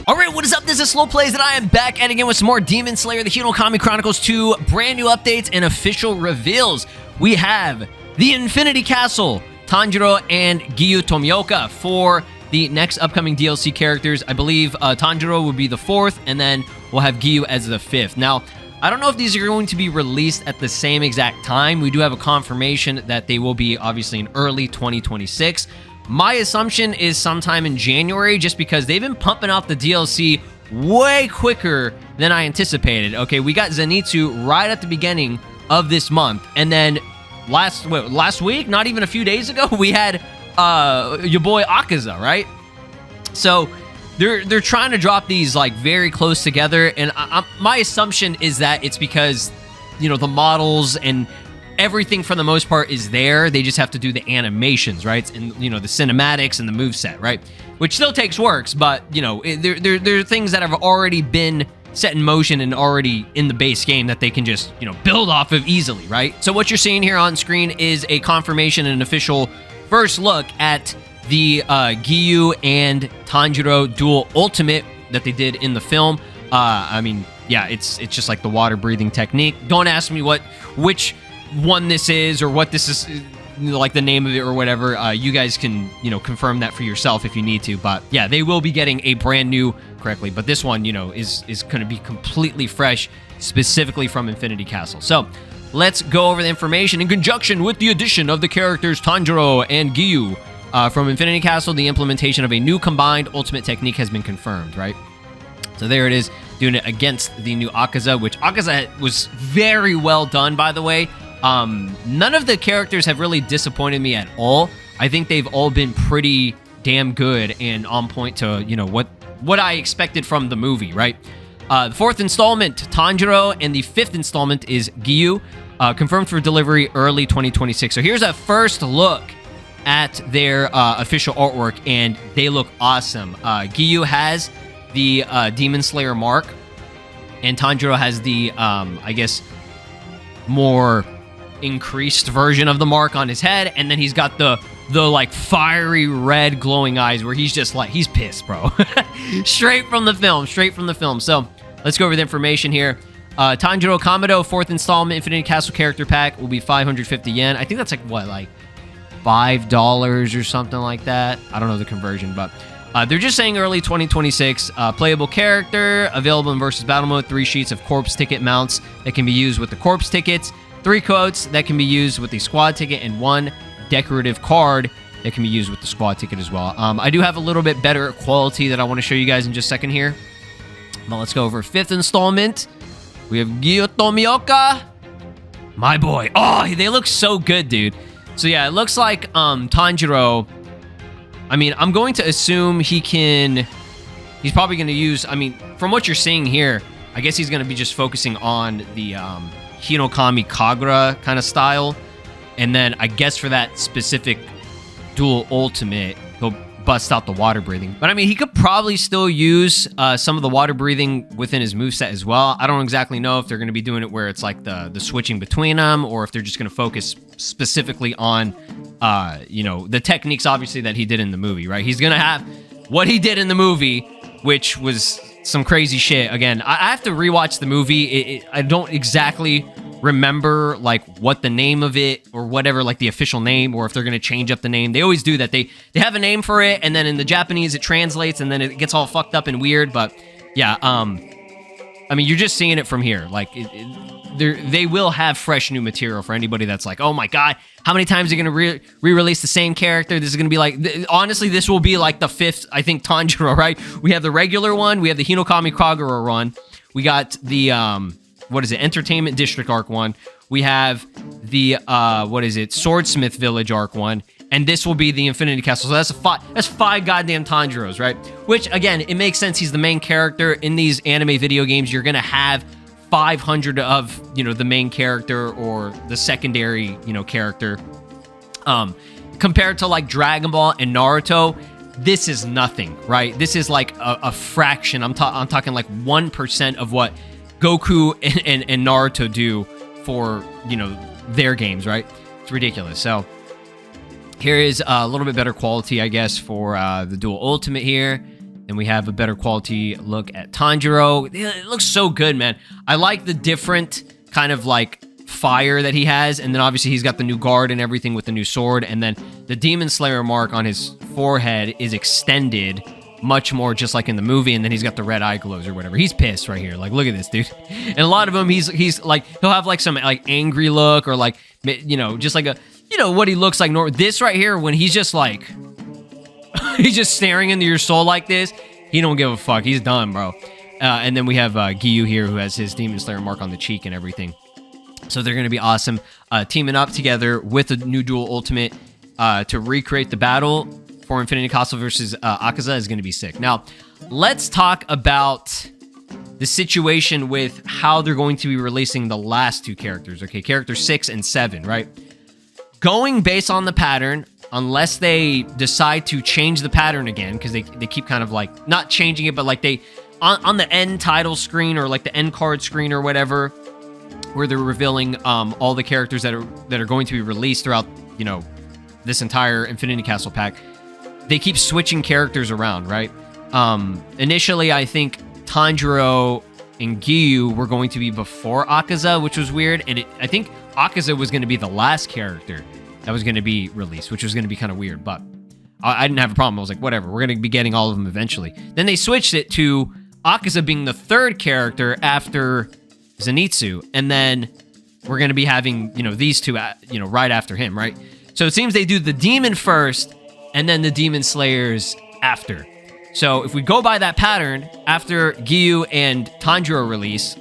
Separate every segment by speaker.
Speaker 1: Alright, what is up? This is Slow Plays, and I am back at again with some more Demon Slayer, the Hinokami Chronicles 2, brand new updates and official reveals. We have the Infinity Castle, Tanjiro and Giyu Tomioka for the next upcoming DLC characters. I believe Tanjiro will be the 4th, and then we'll have Giyu as the 5th. Now, I don't know if these are going to be released at the same exact time. We do have a confirmation that they will be obviously in early 2026. My assumption is sometime in January, just because they've been pumping out the DLC way quicker than I anticipated. Okay, we got Zenitsu right at the beginning of this month, and then last week, not even a few days ago, we had your boy Akaza, right? So they're trying to drop these like very close together, and my assumption is that it's because, you know, the models and everything for the most part is there. They just have to do the animations, right? And, you know, the cinematics and the moveset, right? Which still takes works, but, you know, there are things that have already been set in motion and already in the base game that they can just, you know, build off of easily, right? So what you're seeing here on screen is a confirmation and official first look at the Giyu and Tanjiro dual ultimate that they did in the film. I mean, yeah, it's just like the water breathing technique. Don't ask me which one this is or what this is, like the name of it or whatever. You guys can, you know, confirm that for yourself if you need to. But yeah, they will be getting a brand new correctly. But this one, you know, is going to be completely fresh, specifically from Infinity Castle. So let's go over the information in conjunction with the addition of the characters Tanjiro and Giyu. From Infinity Castle, the implementation of a new combined ultimate technique has been confirmed, right? So there it is, doing it against the new Akaza, which Akaza was very well done, by the way. None of the characters have really disappointed me at all. I think they've all been pretty damn good and on point to, you know, what I expected from the movie, right? The 4th installment, Tanjiro, and the 5th installment is Giyu, confirmed for delivery early 2026. So here's a first look at their official artwork, and they look awesome. Giyu has the Demon Slayer mark, and Tanjiro has the, I guess, more increased version of the mark on his head, and then he's got the like fiery red glowing eyes where he's just like, he's pissed, bro. straight from the film. So let's go over the information here. Tanjiro Kamado 4th installment Infinity Castle character pack will be 550 yen. I think that's like what, like $5 or something like that. I don't know the conversion, but they're just saying early 2026. Playable character available in versus battle mode. 3 sheets of corpse ticket mounts that can be used with the corpse tickets. 3 quotes that can be used with the squad ticket, and 1 decorative card that can be used with the squad ticket as well. I do have a little bit better quality that I want to show you guys in just a second here. But let's go over 5th installment. We have Giyu Tomioka. My boy. Oh, they look so good, dude. So yeah, it looks like Tanjiro, I mean, I'm going to assume he's probably going to use, I mean, from what you're seeing here, I guess he's going to be just focusing on the Hinokami Kagura kind of style. And then I guess for that specific dual ultimate, he'll bust out the water breathing. But I mean, he could probably still use some of the water breathing within his moveset as well. I don't exactly know if they're going to be doing it where it's like the switching between them, or if they're just going to focus specifically on, you know, the techniques, obviously, that he did in the movie, right? He's going to have what he did in the movie, which was some crazy shit. Again, I have to rewatch the movie. I don't exactly remember like what the name of it or whatever, like the official name, or if they're going to change up the name. They always do that. They have a name for it, and then in the Japanese it translates, and then it gets all fucked up and weird. But yeah, I mean, you're just seeing it from here. Like they will have fresh new material for anybody that's like, oh my god, how many times are you going to re-release the same character? This is going to be like, honestly, this will be like the 5th, I think, Tanjiro, right? We have the regular one, we have the Hinokami Kagura run, we got the what is it, Entertainment District arc one, we have the Swordsmith Village arc one, and this will be the Infinity Castle. So that's 5 goddamn Tanjiros, right? Which again, it makes sense. He's the main character in these anime video games. You're gonna have 500 of, you know, the main character or the secondary, you know, character. Compared to like Dragon Ball and Naruto, this is nothing, right? This is like a fraction. I'm talking like 1% of what Goku and Naruto do for, you know, their games, right? It's ridiculous. So Here is a little bit better quality, I guess, for the dual ultimate here. And we have a better quality look at Tanjiro. It looks so good, man. I like the different kind of like fire that he has. And then obviously he's got the new guard and everything with the new sword. And then the Demon Slayer mark on his forehead is extended much more just like in the movie. And then he's got the red eye glows or whatever. He's pissed right here. Like, look at this, dude. And a lot of them, he's like, he'll have like some like angry look or like, you know, just like a, you know, what he looks like. This right here, when he's just like, he's just staring into your soul like this, he don't give a fuck. He's done, bro. And then we have Giyu here, who has his Demon Slayer mark on the cheek and everything. So they're going to be awesome. Teaming up together with a new dual ultimate to recreate the battle for Infinity Castle versus Akaza is going to be sick. Now, let's talk about the situation with how they're going to be releasing the last two characters. Okay, character 6 and 7, right? Going based on the pattern, unless they decide to change the pattern again, because they keep kind of like, not changing it, but like they, on the end title screen or like the end card screen or whatever, where they're revealing all the characters that are going to be released throughout, you know, this entire Infinity Castle pack, they keep switching characters around, right? Initially, I think Tanjiro and Giyu were going to be before Akaza, which was weird, and I think Akaza was going to be the last character that was going to be released, which was going to be kind of weird, but I didn't have a problem. I was like, whatever, we're going to be getting all of them eventually. Then they switched it to Akaza being the third character after Zenitsu, and then we're going to be having, you know, these two, you know, right after him, right? So it seems they do the demon first, and then the demon slayers after. So if we go by that pattern, after Giyu and Tanjiro release,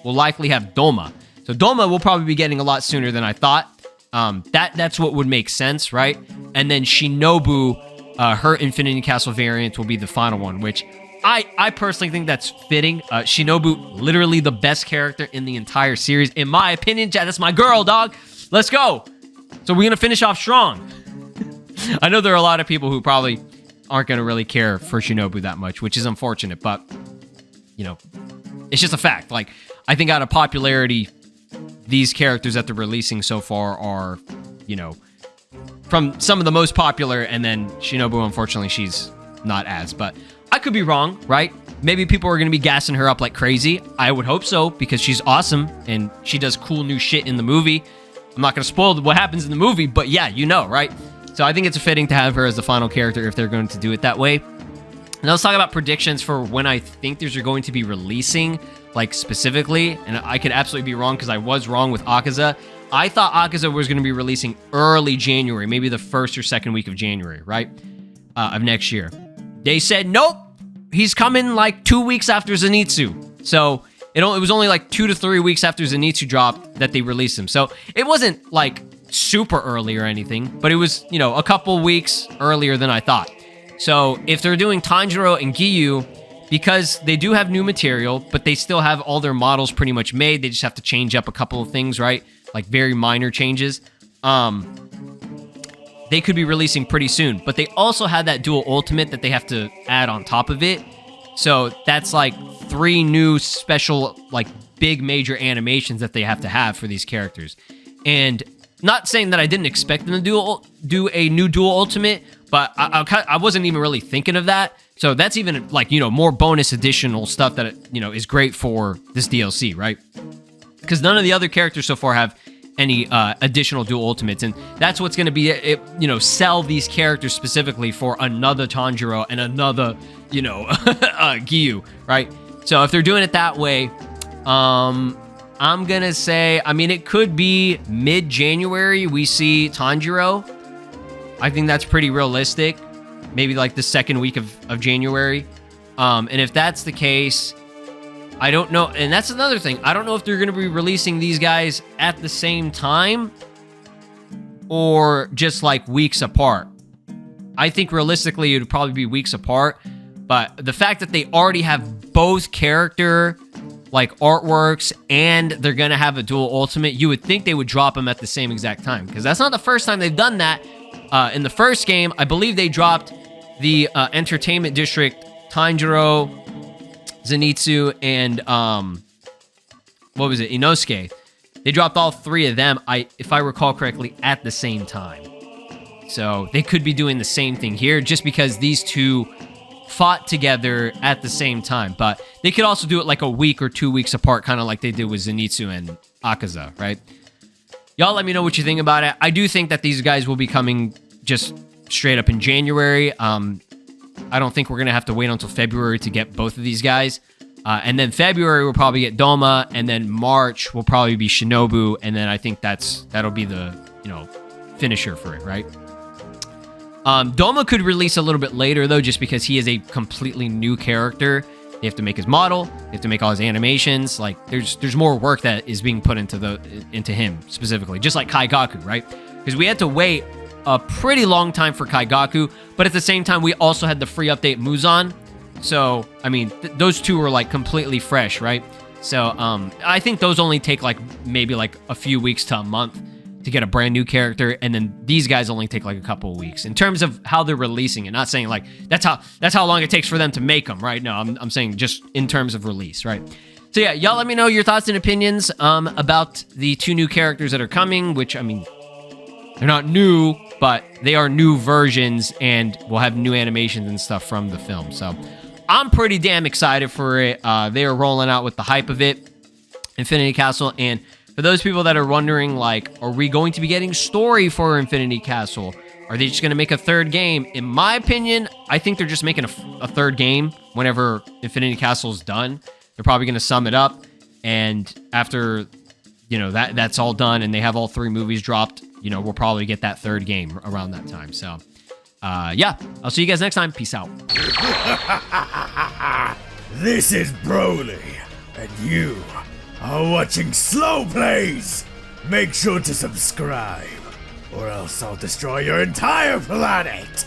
Speaker 1: we'll likely have Doma. So Doma will probably be getting a lot sooner than I thought. That's what would make sense, right? And then Shinobu, her Infinity Castle variant will be the final one, which I personally think that's fitting. Shinobu, literally the best character in the entire series, in my opinion. That's my girl, dog. Let's go. So we're going to finish off strong. I know there are a lot of people who probably aren't going to really care for Shinobu that much, which is unfortunate, but, you know, it's just a fact. Like, I think out of popularity, these characters that they're releasing so far are, you know, from some of the most popular, and then Shinobu, unfortunately, she's not as, but I could be wrong, right? Maybe people are going to be gassing her up like crazy. I would hope so, because she's awesome, and she does cool new shit in the movie. I'm not going to spoil what happens in the movie, but yeah, you know, right? So I think it's fitting to have her as the final character if they're going to do it that way. Now let's talk about predictions for when I think these are going to be releasing, like specifically, and I could absolutely be wrong because I was wrong with Akaza. I thought Akaza was going to be releasing early January, maybe the first or second week of January, right? Of next year. They said, nope, he's coming like 2 weeks after Zenitsu. So it was only like 2 to 3 weeks after Zenitsu dropped that they released him. So it wasn't like super early or anything, but it was, you know, a couple weeks earlier than I thought. So if they're doing Tanjiro and Giyu, because they do have new material, but they still have all their models pretty much made, they just have to change up a couple of things, right? Like very minor changes. They could be releasing pretty soon, but they also have that dual ultimate that they have to add on top of it. So that's like 3 new special, like big major animations that they have to have for these characters. And not saying that I didn't expect them to do a new dual ultimate, but I wasn't even really thinking of that. So that's even like, you know, more bonus additional stuff that, you know, is great for this DLC, right? Because none of the other characters so far have any additional dual ultimates, and that's what's going to be, you know, sell these characters specifically for another Tanjiro and another, you know, Giyu, right? So if they're doing it that way, I'm going to say, I mean, it could be mid-January we see Tanjiro. I think that's pretty realistic. Maybe like the second week of January. And if that's the case, I don't know. And that's another thing. I don't know if they're going to be releasing these guys at the same time or just like weeks apart. I think realistically it would probably be weeks apart. But the fact that they already have both character like artworks and they're going to have a dual ultimate, you would think they would drop them at the same exact time, because that's not the first time they've done that. In the first game, I believe they dropped the Entertainment District, Tanjiro, Zenitsu, and what was it, Inosuke. They dropped all 3 of them, if I recall correctly, at the same time. So they could be doing the same thing here just because these two fought together at the same time. But they could also do it like a week or 2 weeks apart, kind of like they did with Zenitsu and Akaza, right? Y'all let me know what you think about it. I do think that these guys will be coming just straight up in January. I don't think we're going to have to wait until February to get both of these guys. And then February, we'll probably get Doma. And then March will probably be Shinobu. And then I think that'll be the, finisher for it, right? Doma could release a little bit later, though, just because he is a completely new character. They have to make his model. They have to make all his animations. Like, there's more work that is being put into him specifically, just like Kaigaku, right? Because we had to wait a pretty long time for Kaigaku, but at the same time, we also had the free update Muzan. So, I mean, those two were like completely fresh, right? So, I think those only take like maybe like a few weeks to a month to get a brand new character, and then these guys only take like a couple of weeks in terms of how they're releasing it. Not saying like that's how long it takes for them to make them, right? No, I'm saying just in terms of release, right? So yeah, y'all let me know your thoughts and opinions about the two new characters that are coming, which, I mean, they're not new, but they are new versions and will have new animations and stuff from the film. So I'm pretty damn excited for it. They are rolling out with the hype of it, Infinity Castle. And for those people that are wondering, like, are we going to be getting story for Infinity Castle? Are they just going to make a third game? In my opinion, I think they're just making a third game whenever Infinity Castle is done. They're probably going to sum it up. And after, that's all done and they have all 3 movies dropped, we'll probably get that third game around that time. So, yeah, I'll see you guys next time. Peace out.
Speaker 2: This is Broly, and you are watching Slow Plays. Make sure to subscribe, or else I'll destroy your entire planet.